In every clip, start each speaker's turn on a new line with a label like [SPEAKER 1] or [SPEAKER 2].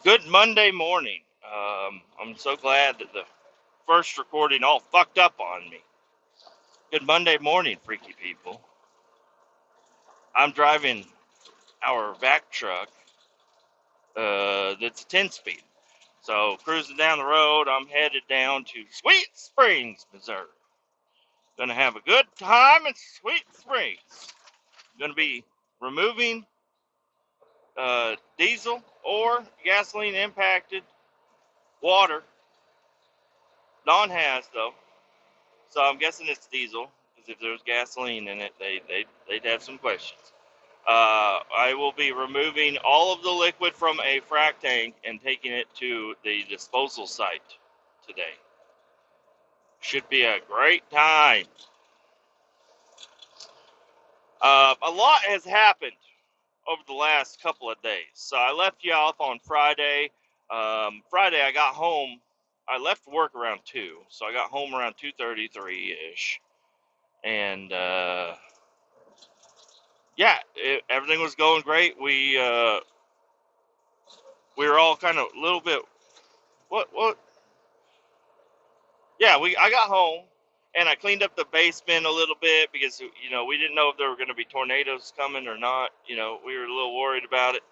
[SPEAKER 1] Good Monday morning. I'm so glad that the first recording all fucked up on me. Good Monday morning, freaky people. I'm driving our vac truck. That's a 10-speed. So cruising down the road, I'm headed down to Sweet Springs, Missouri. Gonna have a good time in Sweet Springs. Gonna be removing diesel or gasoline impacted water. Non-haz though. So I'm guessing it's diesel, because if there's gasoline in it, they'd have some questions. I will be removing all of the liquid from a frac tank and taking it to the disposal site today. Should be a great time. A lot has happened over the last couple of days. So I left you off on Friday. Friday I got home. I left work around 2, so I got home around 2:33-ish. And yeah, everything was going great. We were all kind of a little bit what yeah, I got home and I cleaned up the basement a little bit because we didn't know if there were going to be tornadoes coming or not. We were a little worried about it.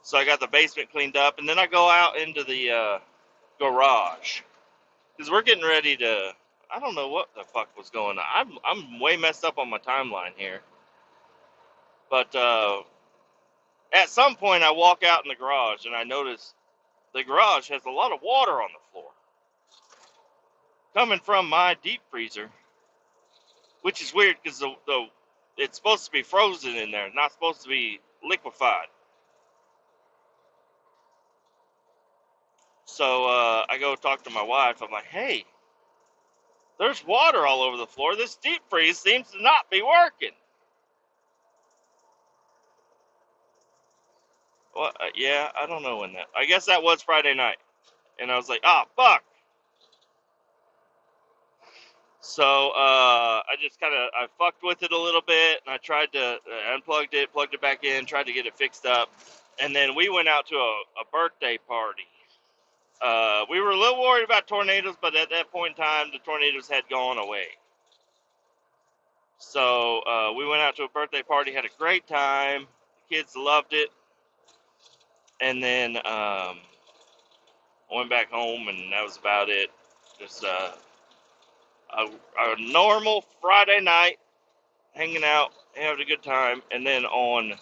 [SPEAKER 1] So I got the basement cleaned up, and then I go out into the garage because we're getting ready to. I don't know what the fuck was going on. I'm way messed up on my timeline here, but at some point I walk out in the garage and I notice the garage has a lot of water on the floor coming from my deep freezer, which is weird because the it's supposed to be frozen in there, not supposed to be liquefied. So I go talk to my wife. I'm like, hey, there's water all over the floor. This deep freeze seems to not be working. Well, yeah, I don't know when that. I guess that was Friday night, and I was like, ah, fuck. So I just I fucked with it a little bit, and I tried to unplugged it, plugged it back in, tried to get it fixed up, and then we went out to a birthday party. We were a little worried about tornadoes, but at that point in time, the tornadoes had gone away. So we went out to a birthday party, had a great time. The kids loved it, and then I went back home, and that was about it. Just a normal Friday night, hanging out, having a good time, and then on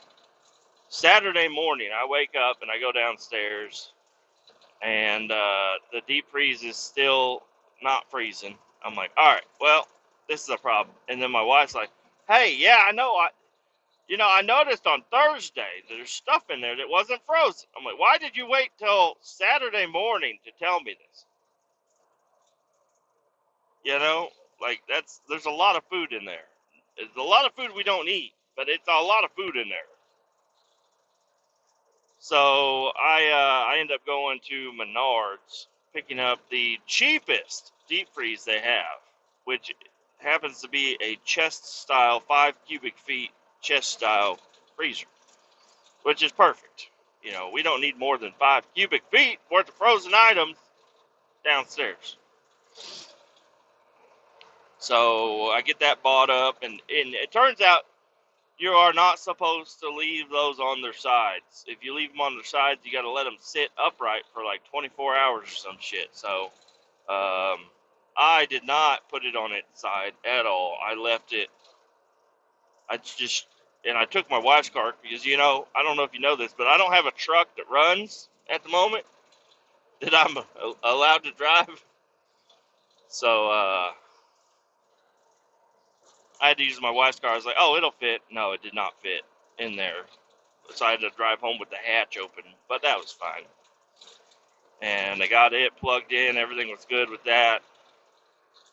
[SPEAKER 1] Saturday morning, I wake up and I go downstairs, and the deep freeze is still not freezing. I'm like, all right, well, this is a problem. And then my wife's like, hey, yeah, I know. I noticed on Thursday that there's stuff in there that wasn't frozen. I'm like, why did you wait till Saturday morning to tell me this? You know, like there's a lot of food in there. There's a lot of food we don't eat, but it's a lot of food in there. So I end up going to Menards, picking up the cheapest deep freeze they have, which happens to be a chest style 5 cubic feet chest style freezer, which is perfect. We don't need more than 5 cubic feet worth of frozen items downstairs. So I get that bought up, and it turns out you are not supposed to leave those on their sides. If you leave them on their sides, you got to let them sit upright for like 24 hours or some shit. So I did not put it on its side at all. I left it. And I took my wife's car because, I don't know if you know this, but I don't have a truck that runs at the moment that I'm allowed to drive. So I had to use my wife's car. I was like, oh, it'll fit. No, it did not fit in there. So I had to drive home with the hatch open, but that was fine. And I got it plugged in. Everything was good with that.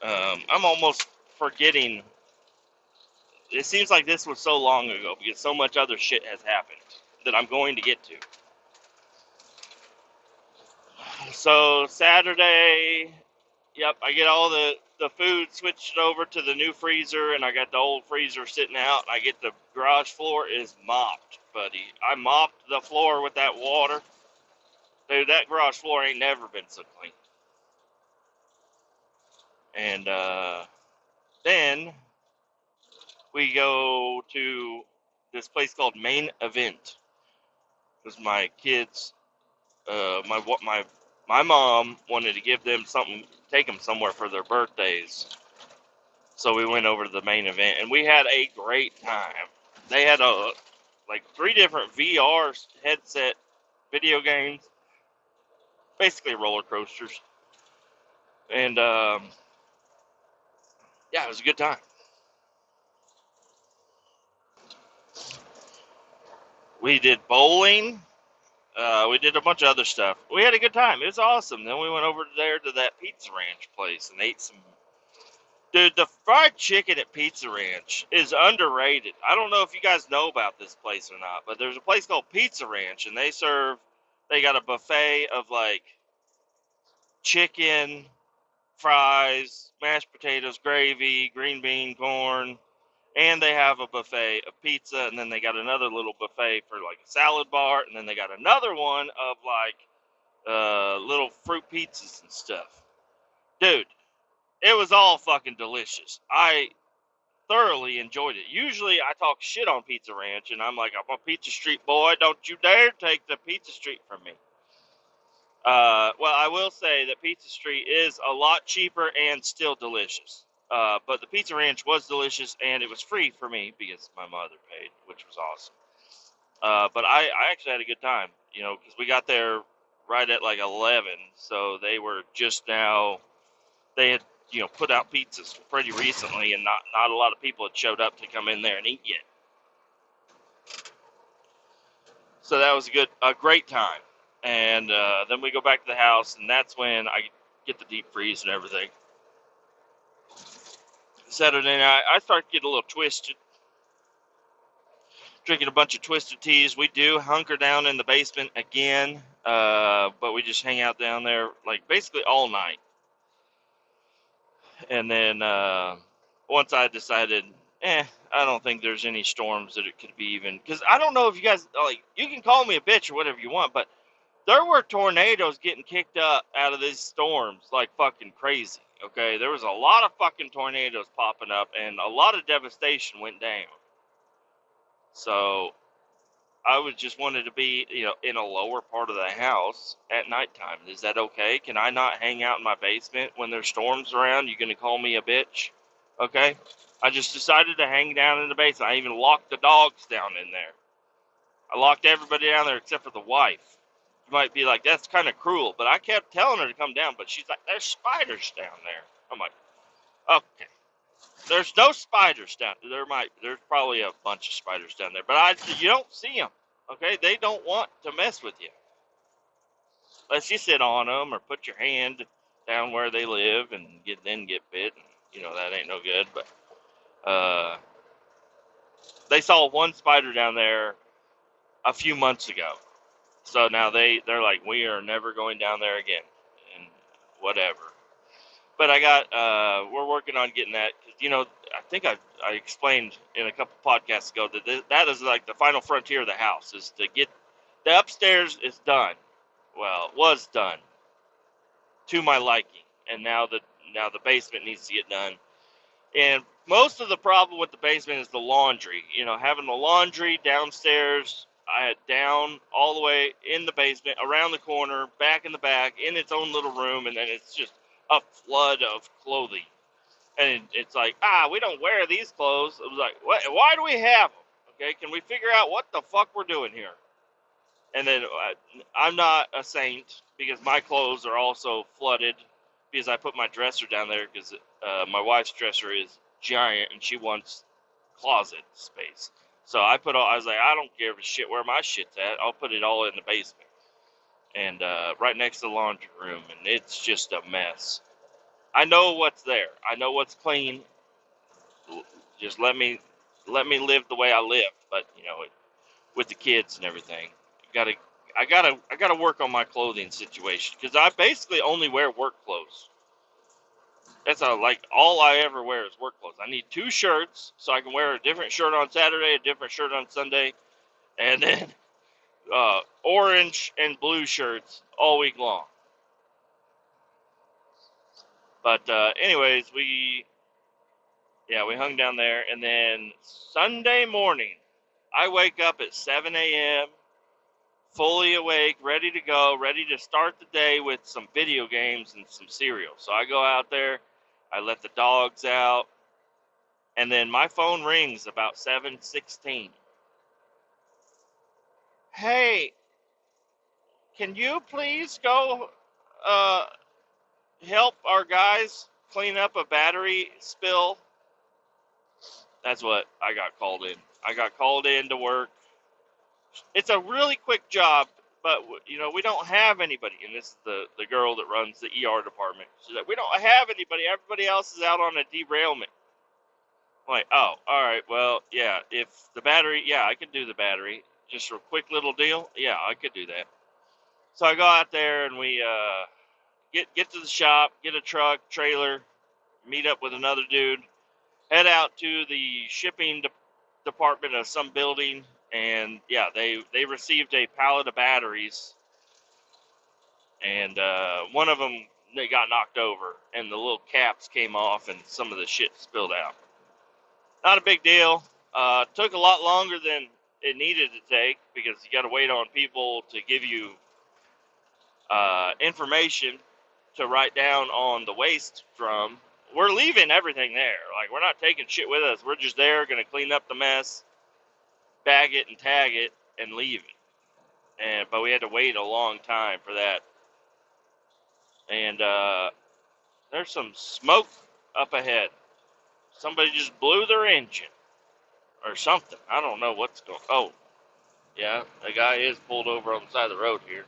[SPEAKER 1] I'm almost forgetting. It seems like this was so long ago because so much other shit has happened that I'm going to get to. So Saturday, yep, I get all the food switched over to the new freezer, and I got the old freezer sitting out. I get the garage floor is mopped, buddy. I mopped the floor with that water. Dude, that garage floor ain't never been so clean. And then we go to this place called Main Event. Because my kids, my mom wanted to give them something, take them somewhere for their birthdays. So we went over to the Main Event, and we had a great time. They had like 3 different VR headset video games, basically roller coasters. And yeah, it was a good time. We did bowling. We did a bunch of other stuff. We had a good time. It was awesome. Then we went over there to that Pizza Ranch place and ate some. Dude, the fried chicken at Pizza Ranch is underrated. I don't know if you guys know about this place or not, but there's a place called Pizza Ranch, and they got a buffet of like chicken, fries, mashed potatoes, gravy, green bean, corn, and they have a buffet of pizza, and then they got another little buffet for like a salad bar, and then they got another one of like little fruit pizzas and stuff. Dude, it was all fucking delicious. I thoroughly enjoyed it. Usually I talk shit on Pizza Ranch, and I'm like, I'm a Pizza Street boy. Don't you dare take the Pizza Street from me. Well, I will say that Pizza Street is a lot cheaper and still delicious. But the Pizza Ranch was delicious, and it was free for me because my mother paid, which was awesome. But I actually had a good time, because we got there right at like 11, so they were just now, they had, put out pizzas pretty recently, and not a lot of people had showed up to come in there and eat yet. So that was a great time. And then we go back to the house, and that's when I get the deep freeze and everything. Saturday night, I start to get a little twisted. Drinking a bunch of Twisted Teas. We do hunker down in the basement again, but we just hang out down there like basically all night. And then once I decided, I don't think there's any storms that it could be even, because I don't know if you guys, like, you can call me a bitch or whatever you want, but there were tornadoes getting kicked up out of these storms like fucking crazy. Okay, there was a lot of fucking tornadoes popping up, and a lot of devastation went down. So I was just wanted to be, in a lower part of the house at nighttime. Is that okay? Can I not hang out in my basement when there's storms around? You gonna call me a bitch? Okay. I just decided to hang down in the basement. I even locked the dogs down in there. I locked everybody down there except for the wife. You might be like, that's kind of cruel, but I kept telling her to come down, but she's like, there's spiders down there. I'm like, okay. There's no spiders down there. There's probably a bunch of spiders down there, but you don't see them. Okay, they don't want to mess with you. Unless you sit on them or put your hand down where they live and get bit. And, that ain't no good. But they saw one spider down there a few months ago. So now they're like, we are never going down there again. And whatever. But we're working on getting that. Cause, I think I explained in a couple podcasts ago that is like the final frontier of the house, is to get the upstairs is done. Well, it was done to my liking, and now the basement needs to get done. And most of the problem with the basement is the laundry. Having the laundry downstairs, I had down all the way in the basement, around the corner, back in the back, in its own little room, and then it's just a flood of clothing. And it's like, we don't wear these clothes. It was like, what? Why do we have them? Okay, can we figure out what the fuck we're doing here? And then I'm not a saint, because my clothes are also flooded, because I put my dresser down there because my wife's dresser is giant and she wants closet space. So I was like, I don't give a shit where my shit's at. I'll put it all in the basement. And right next to the laundry room, and it's just a mess. I know what's there. I know what's clean. Just let me live the way I live. But with the kids and everything, I gotta work on my clothing situation, because I basically only wear work clothes. That's all I ever wear is work clothes. I need 2 shirts so I can wear a different shirt on Saturday, a different shirt on Sunday, and then orange and blue shirts all week long. But anyways, we hung down there, and then Sunday morning, I wake up at 7 a.m., fully awake, ready to go, ready to start the day with some video games and some cereal. So I go out there, I let the dogs out, and then my phone rings about 7:16. Hey, can you please go uh, help our guys clean up a battery spill? That's what I got called in. I got called in to work. It's a really quick job, but we don't have anybody. And this is the girl that runs the ER department. She's like, we don't have anybody. Everybody else is out on a derailment. I'm like, oh, all right. Well, yeah. If the battery, yeah, I could do the battery. Just a quick little deal. Yeah, I could do that. So I go out there and we get to the shop, get a truck, trailer, meet up with another dude, head out to the shipping department of some building, and yeah, they received a pallet of batteries, and one of them, they got knocked over, and the little caps came off, and some of the shit spilled out. Not a big deal. Took a lot longer than it needed to take, because you got to wait on people to give you information to write down on the waste drum. We're leaving everything there. Like, we're not taking shit with us. We're just there, going to clean up the mess, bag it and tag it, and leave it. But we had to wait a long time for that. And there's some smoke up ahead. Somebody just blew their engine or something. I don't know what's going on. Oh, yeah, the guy is pulled over on the side of the road here.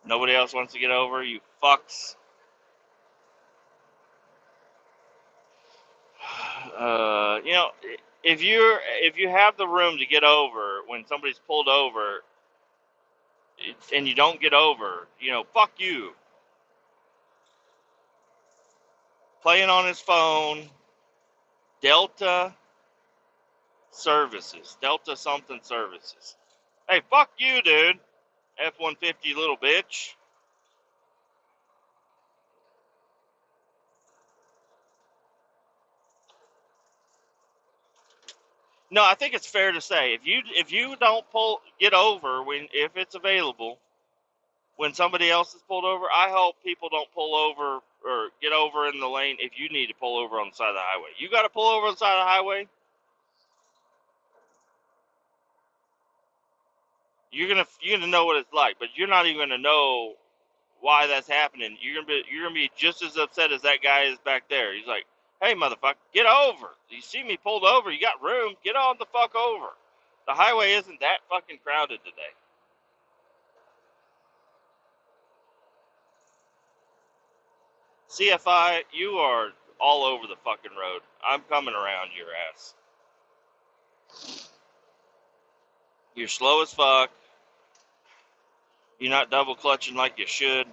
[SPEAKER 1] Nobody else wants to get over, you fucks. If you have the room to get over when somebody's pulled over, and you don't get over, fuck you. Playing on his phone, Delta Services, Delta something services. Hey, fuck you, dude. F-150 little bitch. No, I think it's fair to say if you don't get over if it's available when somebody else is pulled over, I hope people don't pull over or get over in the lane if you need to pull over on the side of the highway. You got to pull over on the side of the highway. You're gonna know what it's like, but you're not even gonna know why that's happening. You're gonna be just as upset as that guy is back there. He's like, "Hey, motherfucker, get over! You see me pulled over? You got room? Get on the fuck over. The highway isn't that fucking crowded today." CFI, you are all over the fucking road. I'm coming around your ass. You're slow as fuck. You're not double clutching like you should.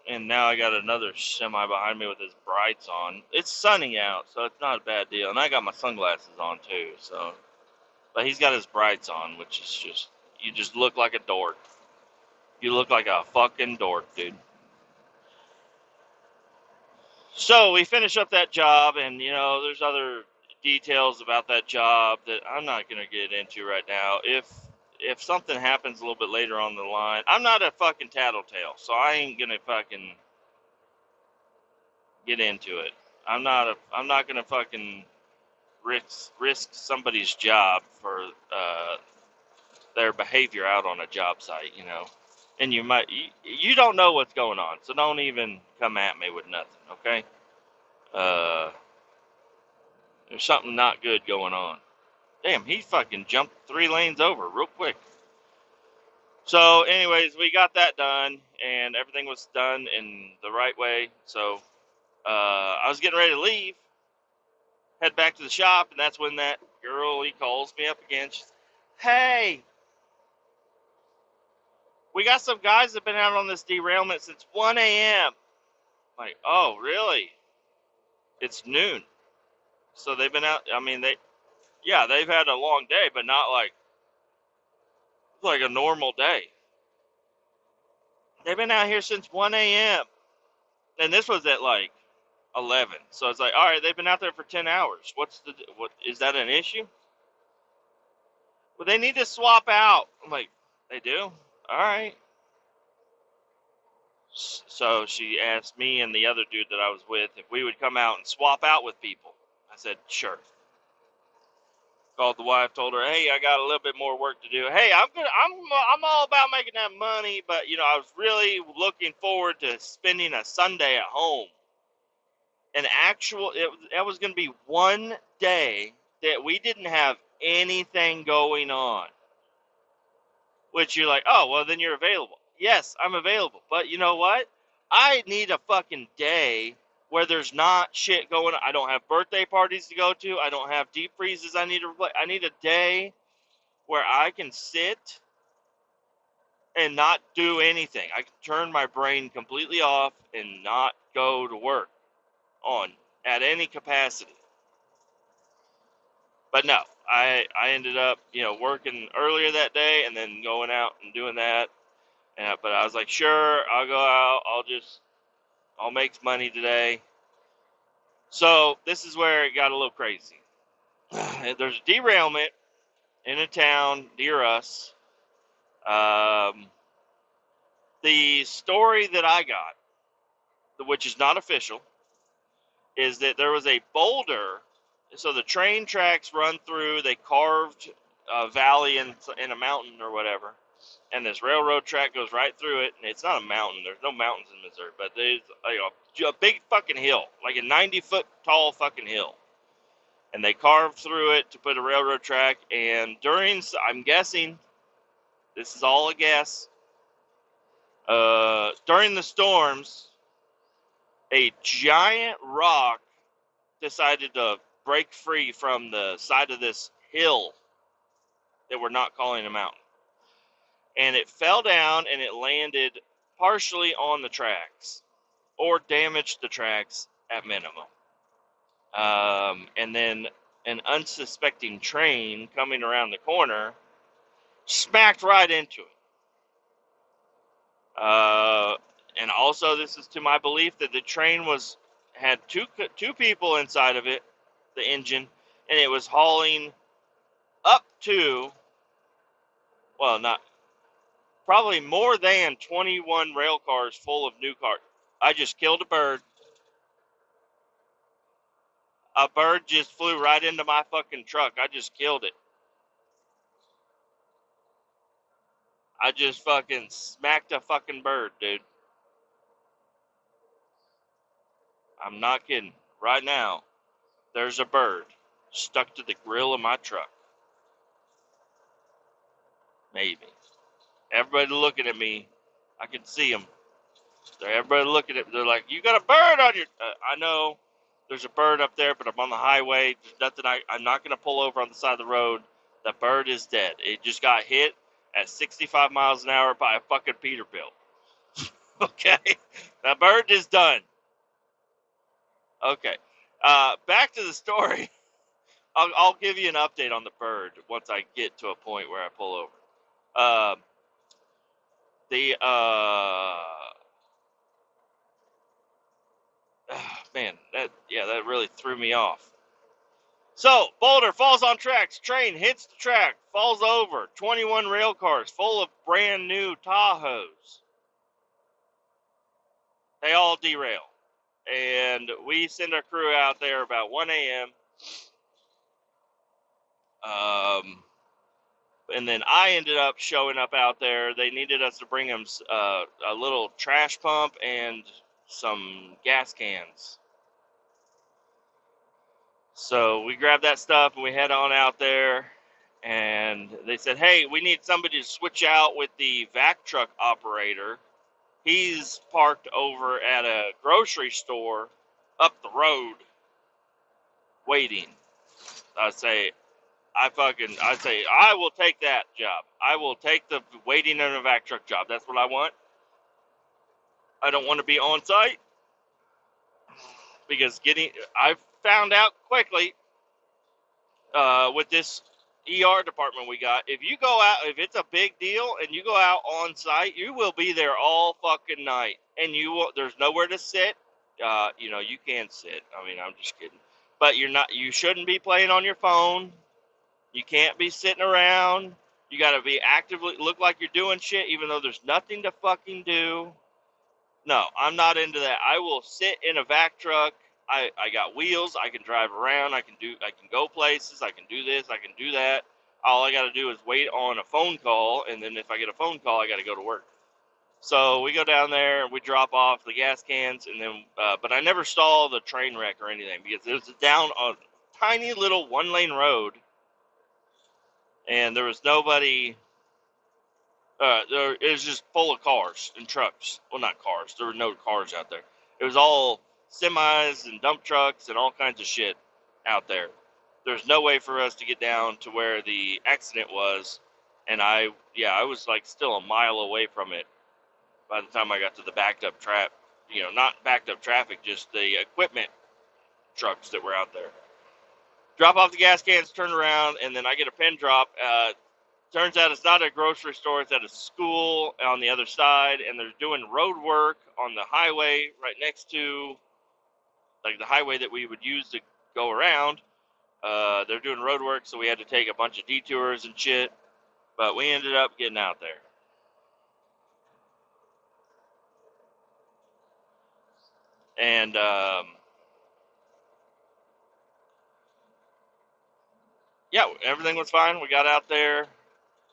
[SPEAKER 1] And now I got another semi behind me with his brights on. It's sunny out, so it's not a bad deal. And I got my sunglasses on too, so. But he's got his brights on, which is just, you just look like a dork. You look like a fucking dork, dude. So we finish up that job, and there's other details about that job that I'm not gonna get into right now. If something happens a little bit later on the line, I'm not a fucking tattletale, so I ain't gonna fucking get into it. I'm not gonna fucking risk somebody's job for their behavior out on a job site, And you don't know what's going on, so don't even come at me with nothing, okay? There's something not good going on. Damn, he fucking jumped 3 lanes over real quick. So, anyways, we got that done, and everything was done in the right way. So, I was getting ready to leave, head back to the shop, and that's when that girl, he calls me up again. She's, hey, we got some guys that have been out on this derailment since 1 a.m. I'm like, oh, really? It's noon. So they've been out, I mean, they've had a long day, but not like a normal day. They've been out here since 1 a.m. And this was at like 11. So it's like, all right, they've been out there for 10 hours. What is that an issue? Well, they need to swap out. I'm like, they do? All right. So she asked me and the other dude that I was with if we would come out and swap out with people. I said, sure. Called the wife, told her, hey, I got a little bit more work to do. Hey, I'm all about making that money, but I was really looking forward to spending a Sunday at home. It was going to be one day that we didn't have anything going on. Which you're like, oh, well, then you're available. Yes, I'm available. But you know what? I need a fucking day where there's not shit going on. I don't have birthday parties to go to. I don't have deep freezes I need to replace. I need a day where I can sit and not do anything. I can turn my brain completely off and not go to work at any capacity. But no, I ended up, working earlier that day and then going out and doing that. But I was like, sure, I'll go out. I'll make money today. So this is where it got a little crazy. There's a derailment in a town near us. The story that I got, which is not official, is that there was a boulder. So the train tracks run through. They carved a valley in a mountain or whatever. And this railroad track goes right through it, and it's not a mountain. There's no mountains in Missouri, but there's a big fucking hill, like a 90-foot tall fucking hill. And they carved through it to put a railroad track, and I'm guessing, this is all a guess, during the storms, a giant rock decided to break free from the side of this hill that we're not calling a mountain. And it fell down and it landed partially on the tracks or damaged the tracks at minimum. And then an unsuspecting train coming around the corner smacked right into it. And also, this is to my belief that the train had two people inside of it, the engine, and it was hauling up to, well, not probably more than 21 rail cars full of new cars. I just killed a bird. A bird just flew right into my fucking truck. I just killed it. I just fucking smacked a fucking bird, dude. I'm not kidding. Right now, there's a bird stuck to the grill of my truck. Maybe. Everybody looking at me. I can see them. Everybody looking at me. They're like, you got a bird on your... I know there's a bird up there, but I'm on the highway. There's nothing. I'm not going to pull over on the side of the road. The bird is dead. It just got hit at 65 miles an hour by a fucking Peterbilt. Okay? That bird is done. Okay. Back to the story. I'll give you an update on the bird once I get to a point where I pull over. Man, that really threw me off. So, boulder falls on tracks. Train hits the track, falls over. 21 rail cars full of brand new Tahoes. They all derail. And we send our crew out there about 1 a.m. And then I ended up showing up out there. They needed us to bring them a little trash pump and some gas cans. So we grabbed that stuff and we head on out there. And they said, hey, we need somebody to switch out with the vac truck operator. He's parked over at a grocery store up the road waiting. I say, I'd say, I will take that job. I will take the waiting in a vac truck job. That's what I want. I don't want to be on site because I found out quickly with this ER department we got, if you go out, if it's a big deal and you go out on site, you will be there all fucking night, and there's nowhere to sit. You can sit. I mean, I'm just kidding, but you shouldn't be playing on your phone. You can't be sitting around. You got to be actively look like you're doing shit, even though there's nothing to fucking do. No, I'm not into that. I will sit in a vac truck. I got wheels. I can drive around. I can go places. I can do this. I can do that. All I got to do is wait on a phone call, and then if I get a phone call, I got to go to work. So we go down there and we drop off the gas cans, and then but I never saw the train wreck or anything because it was down a tiny little one-lane road, and there was nobody. It was just full of cars and trucks. Well, not cars. There were no cars out there. It was all semis and dump trucks and all kinds of shit out there. There's no way for us to get down to where the accident was, and I was like still a mile away from it by the time I got to the backed up trap. Not backed up traffic, just the equipment trucks that were out there. Drop off the gas cans, turn around, and then I get a pin drop. Turns out it's not a grocery store, it's at a school on the other side, and they're doing road work on the highway right next to, like, the highway that we would use to go around. They're doing road work, so we had to take a bunch of detours and shit, but we ended up getting out there. And, yeah, everything was fine. We got out there.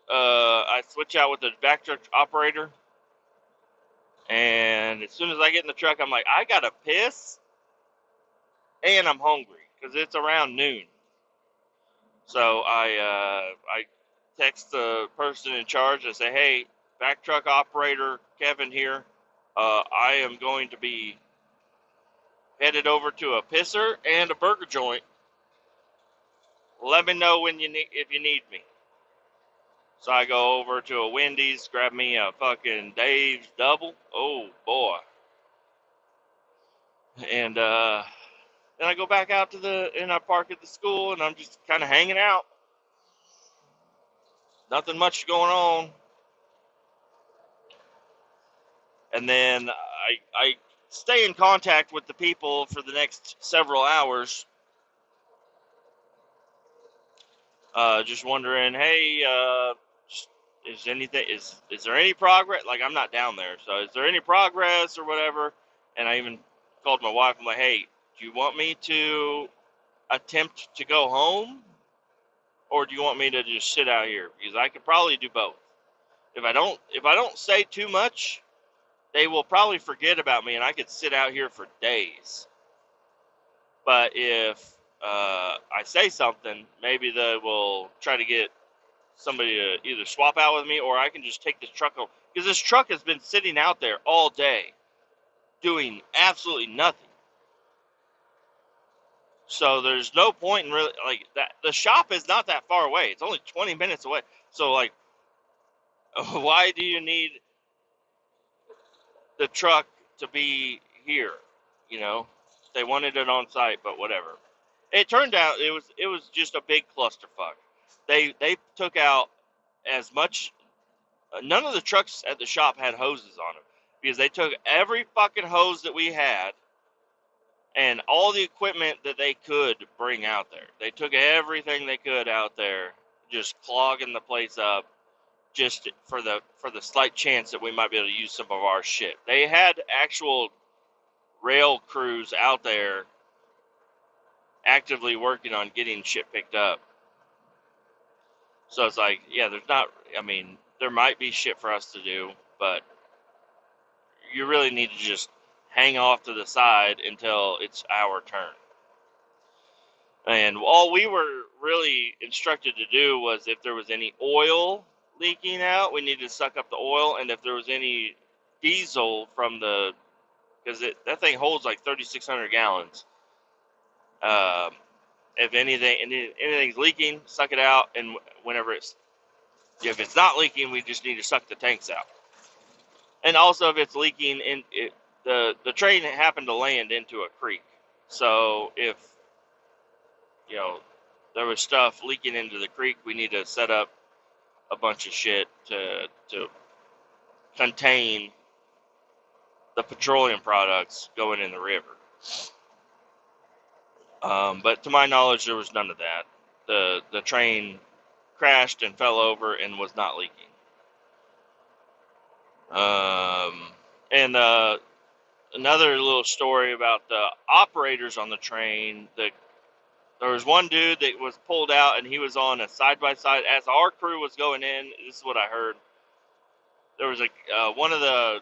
[SPEAKER 1] I switch out with the back truck operator, and as soon as I get in the truck, I'm like, I gotta piss, and I'm hungry, because it's around noon. So I text the person in charge and say, hey, back truck operator Kevin here. I am going to be headed over to a pisser and a burger joint. Let me know if you need me. So I go over to a Wendy's, grab me a fucking Dave's double. Oh boy. And then I go back out and I park at the school, and I'm just kind of hanging out. Nothing much going on. And then I stay in contact with the people for the next several hours, just wondering, hey, is there any progress? Like, I'm not down there, so is there any progress or whatever? And I even called my wife. I'm like, hey, do you want me to attempt to go home, or do you want me to just sit out here? Because I could probably do both. If I don't say too much, they will probably forget about me, and I could sit out here for days. But if I say something, maybe they will try to get somebody to either swap out with me, or I can just take this truck home. Because this truck has been sitting out there all day doing absolutely nothing. So there's no point in really, like, that. The shop is not that far away. It's only 20 minutes away. So, like, why do you need the truck to be here? They wanted it on site, but whatever. It turned out it was just a big clusterfuck. They took out as much. None of the trucks at the shop had hoses on them, because they took every fucking hose that we had and all the equipment that they could bring out there. They took everything they could out there, just clogging the place up, just for the slight chance that we might be able to use some of our shit. They had actual rail crews out there actively working on getting shit picked up. So it's like, yeah, there might be shit for us to do, but you really need to just hang off to the side until it's our turn. And all we were really instructed to do was, if there was any oil leaking out, we needed to suck up the oil, and if there was any diesel from because that thing holds like 3,600 gallons. If anything's leaking, suck it out, and whenever if it's not leaking, we just need to suck the tanks out. And also, if it's leaking, the train happened to land into a creek, so if there was stuff leaking into the creek, we need to set up a bunch of shit to contain the petroleum products going in the river. But to my knowledge, there was none of that. The train crashed and fell over and was not leaking. And another little story about the operators on the train. There was one dude that was pulled out, and he was on a side-by-side. As our crew was going in, this is what I heard. There was one of the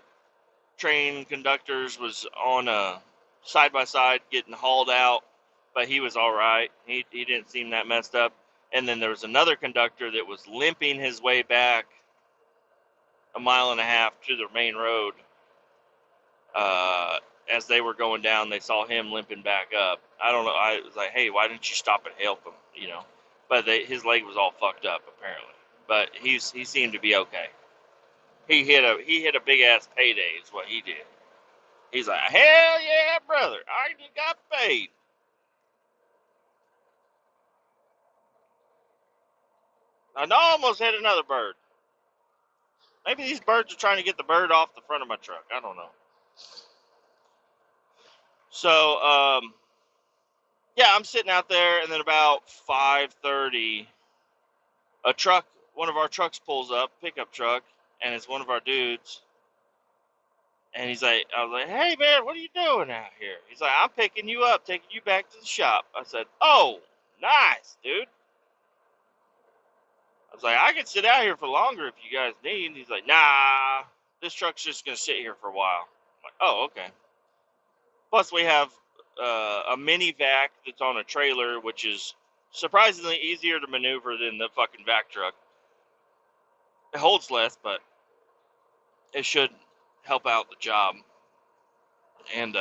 [SPEAKER 1] train conductors was on a side-by-side getting hauled out, but he was all right. He didn't seem that messed up. And then there was another conductor that was limping his way back a mile and a half to the main road. As they were going down, they saw him limping back up. I don't know. I was like, hey, why didn't you stop and help him? But his leg was all fucked up apparently. But he seemed to be okay. He hit a big ass payday is what he did. He's like, hell yeah, brother, I just got paid. I almost hit another bird. Maybe these birds are trying to get the bird off the front of my truck. I don't know. So, yeah, I'm sitting out there, and then about 5:30, one of our trucks pulls up, pickup truck, and it's one of our dudes. And I was like, hey man, what are you doing out here? He's like, I'm picking you up, taking you back to the shop. I said, oh, nice, dude. I was like, I can sit out here for longer if you guys need. He's like, nah, this truck's just going to sit here for a while. I'm like, oh, okay. Plus, we have a mini vac that's on a trailer, which is surprisingly easier to maneuver than the fucking vac truck. It holds less, but it should help out the job. And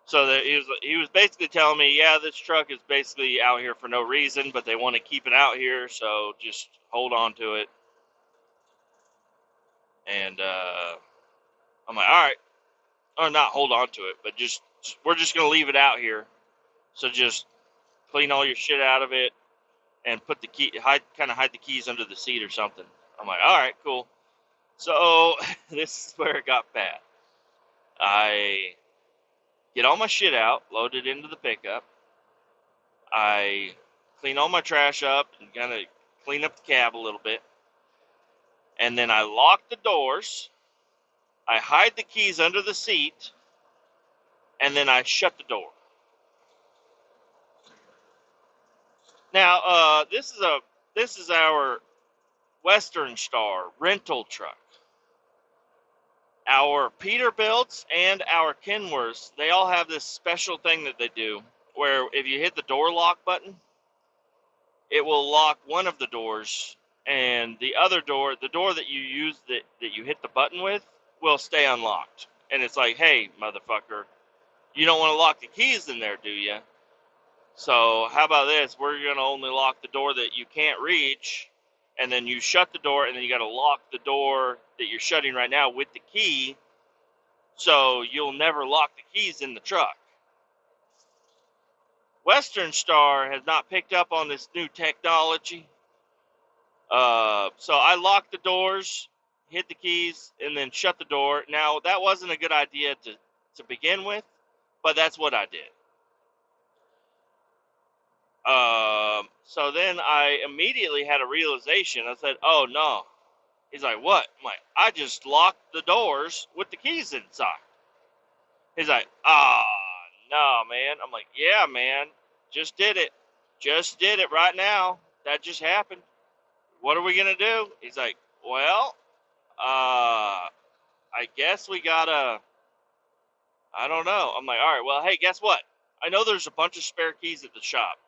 [SPEAKER 1] so he was basically telling me, yeah, this truck is basically out here for no reason, but they want to keep it out here, so just hold on to it. And I'm like, all right. Or not hold on to it, but we're just going to leave it out here. So just clean all your shit out of it and put the key, hide the keys under the seat or something. I'm like, all right, cool. So this is where it got bad. I get all my shit out, load it into the pickup. I clean all my trash up and kind of clean up the cab a little bit. And then I lock the doors. I hide the keys under the seat. And then I shut the door. Now, this is our Western Star rental truck. Our Peterbilts and our Kenworths, they all have this special thing that they do, where if you hit the door lock button, it will lock one of the doors, and the other door, the door that you use that you hit the button with, will stay unlocked. And it's like, hey, motherfucker, you don't want to lock the keys in there, do you? So how about this? We're going to only lock the door that you can't reach, and then you shut the door, and then you got to lock the door that you're shutting right now with the key, so you'll never lock the keys in the truck. Western Star has not picked up on this new technology. So I locked the doors, hit the keys, and then shut the door. Now, that wasn't a good idea to begin with, but that's what I did. So then I immediately had a realization. I said, oh, no. He's like, what? I'm like, I just locked the doors with the keys inside. He's like, no, man. I'm like, yeah, man. Just did it. Just did it right now. That just happened. What are we going to do? He's like, well, I guess we gotta, I don't know. I'm like, all right, well, hey, guess what? I know there's a bunch of spare keys at the shop.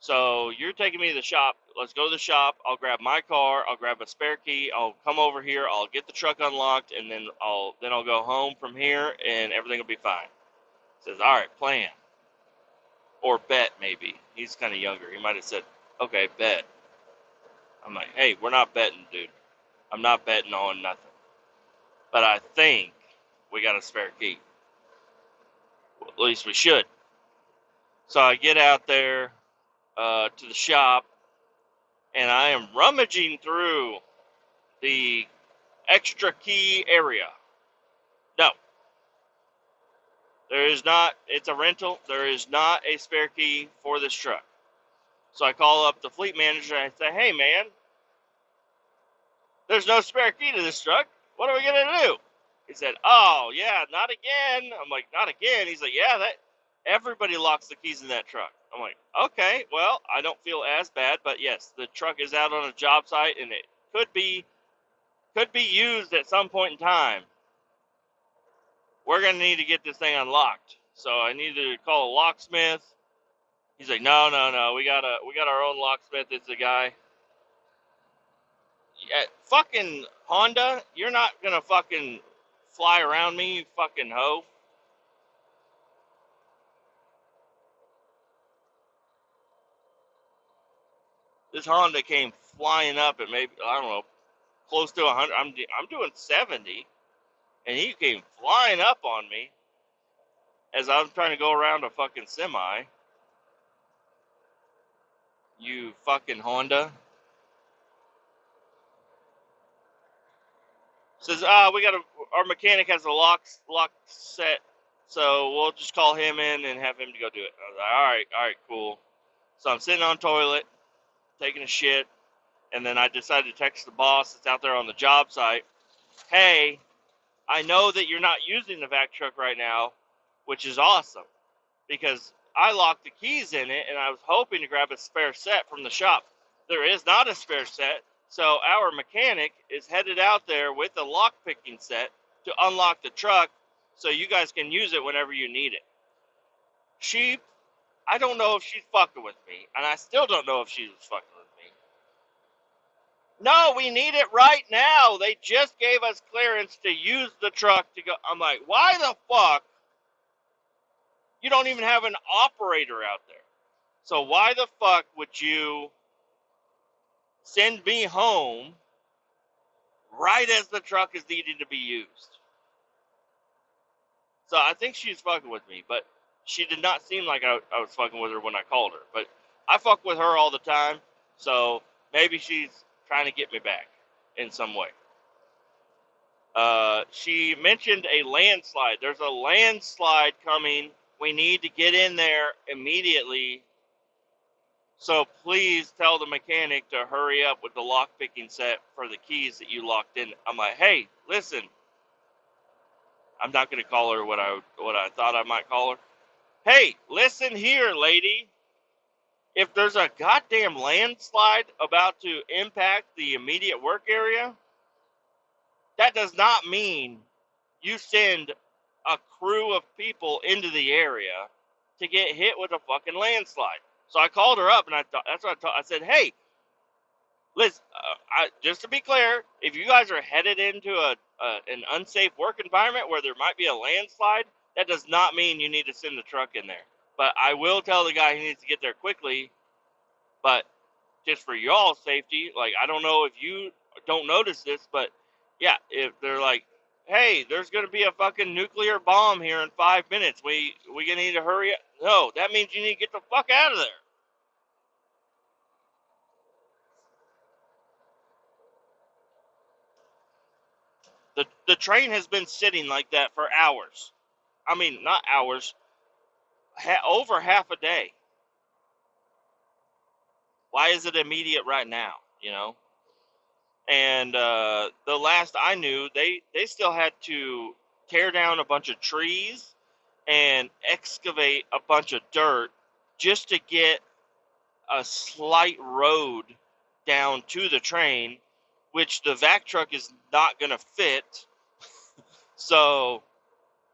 [SPEAKER 1] So you're taking me to the shop. Let's go to the shop. I'll grab my car. I'll grab a spare key. I'll come over here. I'll get the truck unlocked, and then I'll go home from here, and everything will be fine. Says, all right, plan. or bet maybe. He's kind of younger. He might have said, okay, bet. I'm like, hey, we're not betting, dude. I'm not betting on nothing. But I think we got a spare key. Well, at least we should. So I get out there to the shop, and I am rummaging through the extra key area. No, there is not. It's a rental. There is not a spare key for this truck. So I call up the fleet manager and I say, hey, man, there's no spare key to this truck. What are we going to do? He said, oh, yeah, not again. I'm like, not again? He's like, yeah, that everybody locks the keys in that truck. I'm like, okay, well, I don't feel as bad, but yes, the truck is out on a job site and it could be used at some point in time. We're going to need to get this thing unlocked. So I need to call a locksmith. He's like, no, we got our own locksmith. It's a guy. Yeah, fucking Honda, you're not gonna fucking fly around me, you fucking hoe. This Honda came flying up at maybe, I don't know, close to 100. I'm doing 70, and he came flying up on me as I was trying to go around a fucking semi. You fucking Honda. Says, our mechanic has a lock set, so we'll just call him in and have him to go do it. I was like, all right, cool. So I'm sitting on toilet, taking a shit, and then I decided to text the boss that's out there on the job site, hey, I know that you're not using the vac truck right now, which is awesome, because I locked the keys in it, and I was hoping to grab a spare set from the shop. There is not a spare set, so our mechanic is headed out there with the lock-picking set to unlock the truck so you guys can use it whenever you need it. I don't know if she's fucking with me, and I still don't know if she was fucking with me. No, we need it right now. They just gave us clearance to use the truck to go. I'm like, why the fuck? You don't even have an operator out there. So why the fuck would you send me home right as the truck is needing to be used? So I think she's fucking with me, but she did not seem like I was fucking with her when I called her. But I fuck with her all the time, so maybe she's trying to get me back in some way. She mentioned a landslide. There's a landslide coming. We need to get in there immediately. So please tell the mechanic to hurry up with the lock picking set for the keys that you locked in. I'm like, hey, listen. I'm not going to call her what I thought I might call her. Hey, listen here, lady. If there's a goddamn landslide about to impact the immediate work area, that does not mean you send a crew of people into the area to get hit with a fucking landslide. So I called her up, and that's what I said, hey, listen, just to be clear, if you guys are headed into an unsafe work environment where there might be a landslide, that does not mean you need to send the truck in there. But I will tell the guy he needs to get there quickly, but just for y'all's safety, like, I don't know if you don't notice this, but yeah, if they're like, hey, there's going to be a fucking nuclear bomb here in 5 minutes, we going to need to hurry up. No, that means you need to get the fuck out of there. The train has been sitting like that for hours. I mean, not hours, over half a day. Why is it immediate right now, you know? And the last I knew, they still had to tear down a bunch of trees and excavate a bunch of dirt just to get a slight road down to the train, which the vac truck is not going to fit. So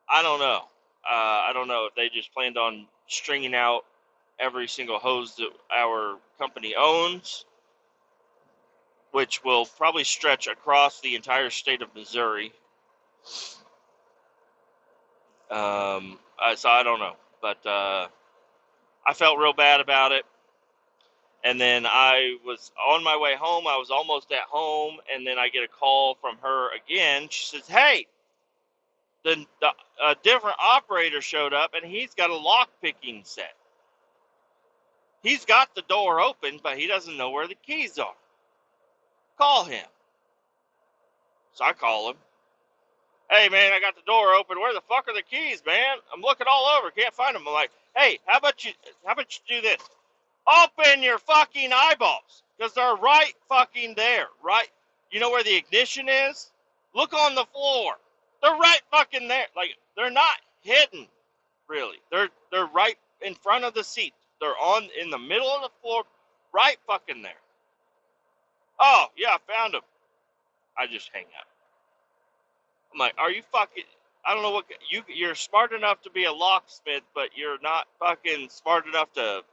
[SPEAKER 1] I don't know. I don't know if they just planned on stringing out every single hose that our company owns, which will probably stretch across the entire state of Missouri. So I don't know, but I felt real bad about it. And then I was on my way home. I was almost at home, and then I get a call from her again. She says, "Hey, a different operator showed up, and he's got a lock picking set. He's got the door open, but he doesn't know where the keys are. Call him." So I call him. "Hey, man, I got the door open. Where the fuck are the keys, man? I'm looking all over. Can't find them." I'm like, "Hey, how about you do this? Open your fucking eyeballs, because they're right fucking there, right? You know where the ignition is? Look on the floor. They're right fucking there. Like, they're not hidden, really. They're right in front of the seat. They're in the middle of the floor, right fucking there." "Oh, yeah, I found them." I just hang up. I'm like, "Are you fucking... I don't know what... You're smart enough to be a locksmith, but you're not fucking smart enough to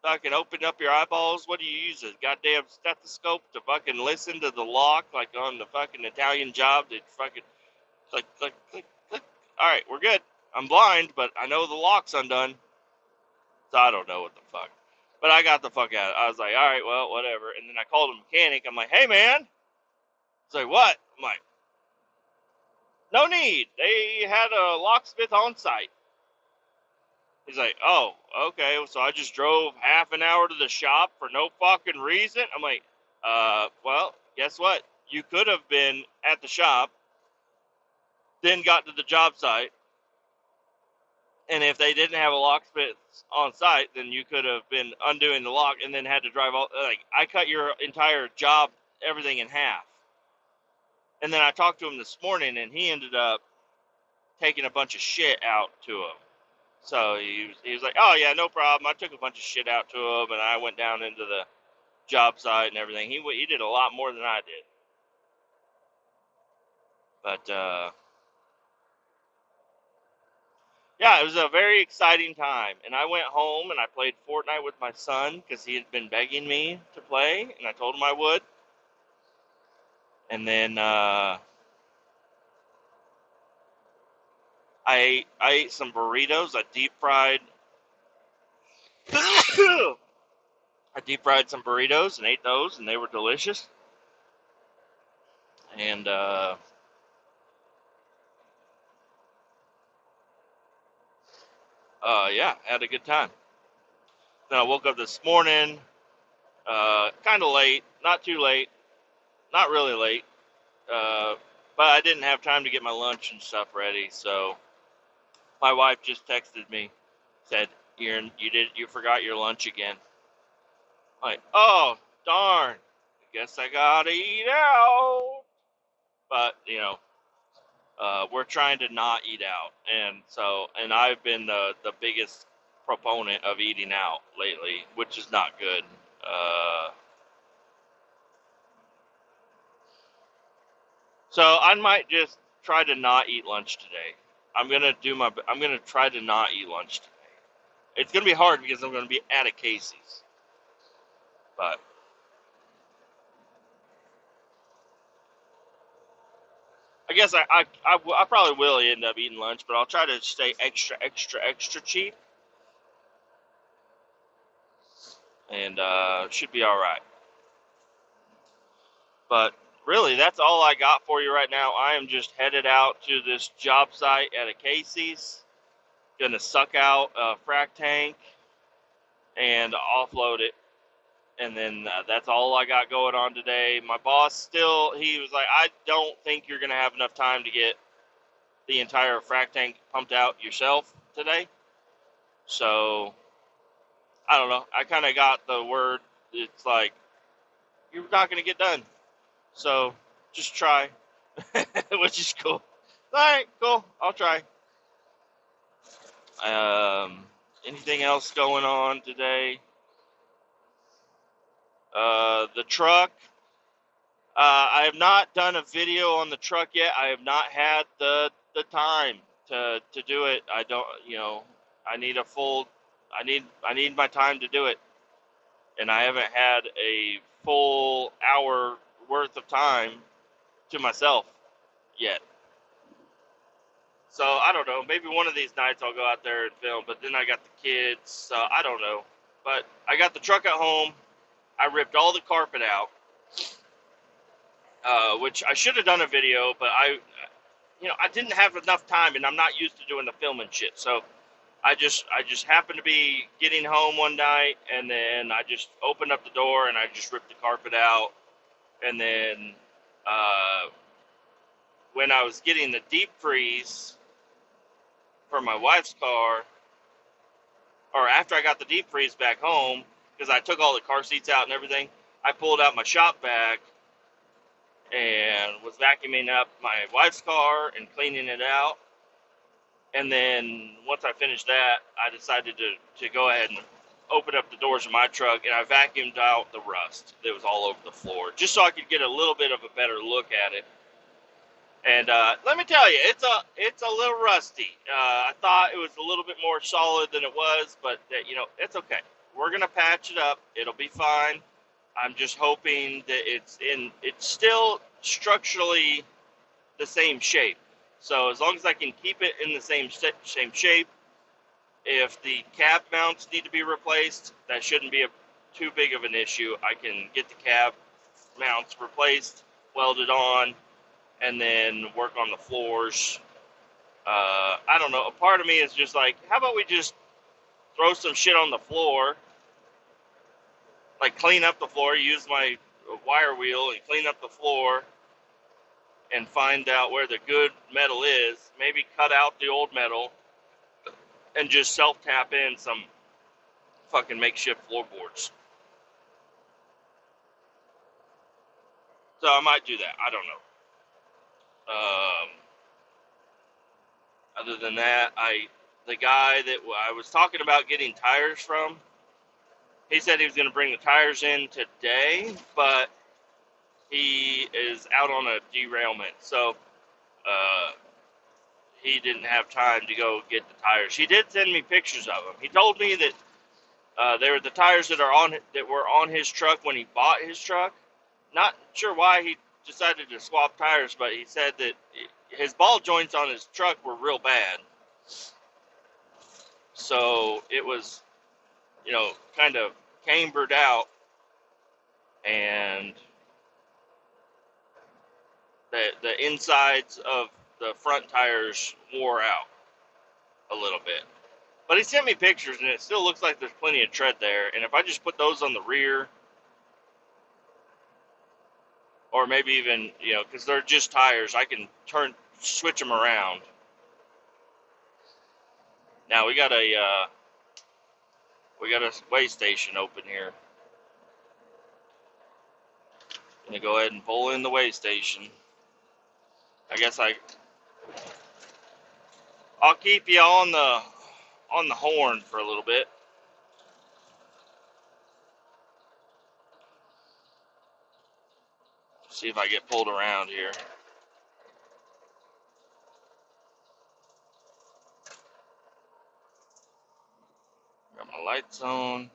[SPEAKER 1] fucking open up your eyeballs? What do you use, a goddamn stethoscope to fucking listen to the lock, like on the fucking Italian Job? That fucking click, click, click, click. All right, we're good. I'm blind, but I know the lock's undone." So I don't know what the fuck. But I got the fuck out. I was like, all right, well, whatever. And then I called a mechanic. I'm like, "Hey, man." He's like, "What?" I'm like, "No need. They had a locksmith on site." He's like, "Oh, okay." So I just drove half an hour to the shop for no fucking reason. I'm like, well, guess what? You could have been at the shop, then got to the job site, and if they didn't have a locksmith on site, then you could have been undoing the lock and then had to drive all... Like, I cut your entire job, everything in half. And then I talked to him this morning, and he ended up taking a bunch of shit out to him. So he was like, "Oh, yeah, no problem. I took a bunch of shit out to him, and I went down into the job site and everything." He did a lot more than I did. But, yeah, it was a very exciting time. And I went home, and I played Fortnite with my son, because he had been begging me to play, and I told him I would. And then I ate some burritos. I deep fried some burritos and ate those, and they were delicious. And yeah, had a good time. Then I woke up this morning, kind of late, not too late, not really late, but I didn't have time to get my lunch and stuff ready. So my wife just texted me, said, "You forgot your lunch again." I'm like, "Oh, darn, I guess I gotta eat out." But we're trying to not eat out, and I've been the biggest proponent of eating out lately, which is not good. So I might just try to not eat lunch today. I'm gonna try to not eat lunch today. It's gonna be hard because I'm gonna be at a Casey's, but I guess I probably will end up eating lunch, but I'll try to stay extra, extra, extra cheap, and should be all right. But really, that's all I got for you right now. I am just headed out to this job site at a Casey's, gonna suck out a frac tank and offload it, and then that's all I got going on today. My boss he was like, "I don't think you're gonna have enough time to get the entire frac tank pumped out yourself today." So I don't know. I kind of got the word. It's like, you're not gonna get done, so just try, which is cool. All right, cool. I'll try. Anything else going on today? The truck. I have not done a video on the truck yet. I have not had the time to do it. I don't, I need I need my time to do it, and I haven't had a full hour worth of time to myself yet. So I don't know. Maybe one of these nights I'll go out there and film. But then I got the kids, so I don't know. But I got the truck at home. I ripped all the carpet out, which I should have done a video, but I didn't have enough time, and I'm not used to doing the filming shit. So I just happened to be getting home one night, and then I just opened up the door and I just ripped the carpet out. And then when I was getting the deep freeze for my wife's car, or after I got the deep freeze back home, because I took all the car seats out and everything, I pulled out my shop vac and was vacuuming up my wife's car and cleaning it out. And then once I finished that, I decided to go ahead and open up the doors of my truck, and I vacuumed out the rust that was all over the floor, just so I could get a little bit of a better look at it. And let me tell you, it's a little rusty. I thought it was a little bit more solid than it was, but it's okay. We're gonna patch it up. It'll be fine. I'm just hoping that it's still structurally the same shape. So as long as I can keep it in the same shape, if the cab mounts need to be replaced, that shouldn't be too big of an issue. I can get the cab mounts replaced, welded on, and then work on the floors. I don't know. A part of me is just like, how about we just throw some shit on the floor, like clean up the floor, use my wire wheel and clean up the floor, and find out where the good metal is, maybe cut out the old metal, and just self-tap in some fucking makeshift floorboards. So I might do that. I don't know. Other than that, the guy that I was talking about getting tires from, he said he was going to bring the tires in today, but he is out on a derailment, so he didn't have time to go get the tires. He did send me pictures of them. He told me that they were the tires that were on his truck when he bought his truck. Not sure why he decided to swap tires, but he said that his ball joints on his truck were real bad. So it was, kind of cambered out, and the insides of the front tires wore out a little bit. But he sent me pictures, and it still looks like there's plenty of tread there. And if I just put those on the rear, or maybe even, because they're just tires, I can switch them around. Now we got a way station open here. Gonna go ahead and pull in the way station. I guess I'll keep you on the horn for a little bit. See if I get pulled around here. Got my lights on.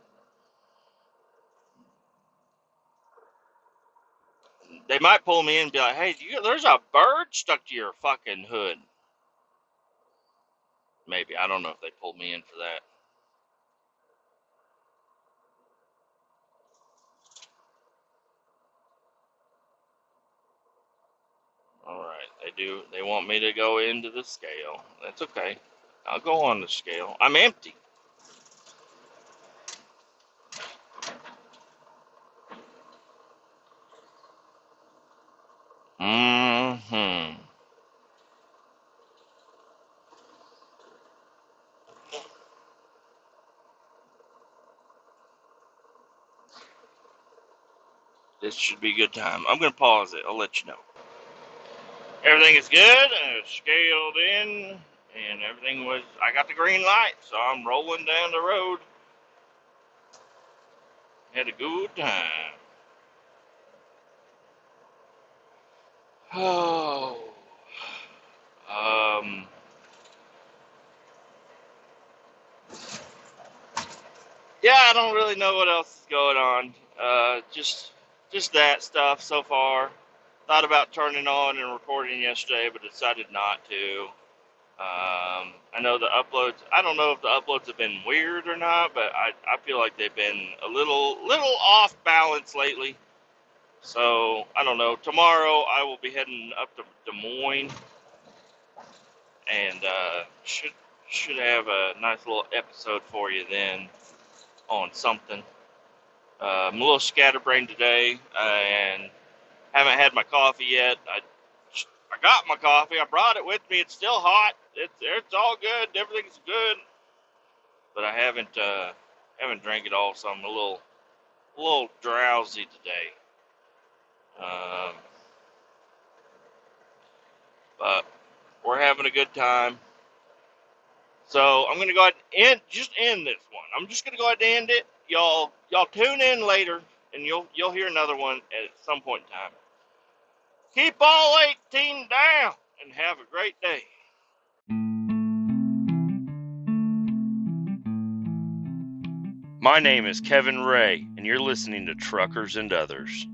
[SPEAKER 1] They might pull me in and be like, hey, there's a bird stuck to your fucking hood. Maybe. I don't know if they pulled me in for that. Alright, they do. They want me to go into the scale. That's okay. I'll go on the scale. I'm empty. Mm-hmm. This should be a good time. I'm going to pause it. I'll let you know. Everything is good. I scaled in, and everything was... I got the green light, so I'm rolling down the road. Had a good time. Oh. Yeah, I don't really know what else is going on. Just that stuff so far. Thought about turning on and recording yesterday, but decided not to. I know the uploads. I don't know if the uploads have been weird or not, but I feel like they've been a little off balance lately. So I don't know. Tomorrow I will be heading up to Des Moines, and should have a nice little episode for you then on something. I'm a little scatterbrained today, and haven't had my coffee yet. I got my coffee. I brought it with me. It's still hot. It's all good. Everything's good. But I haven't drank it all, so I'm a little drowsy today. Um, but we're having a good time. So I'm gonna go ahead and end this one. I'm just gonna go ahead and end it. Y'all tune in later, and you'll hear another one at some point in time. Keep all 18 down, and have a great day. My name is Kevin Ray, and you're listening to Truckers and Others.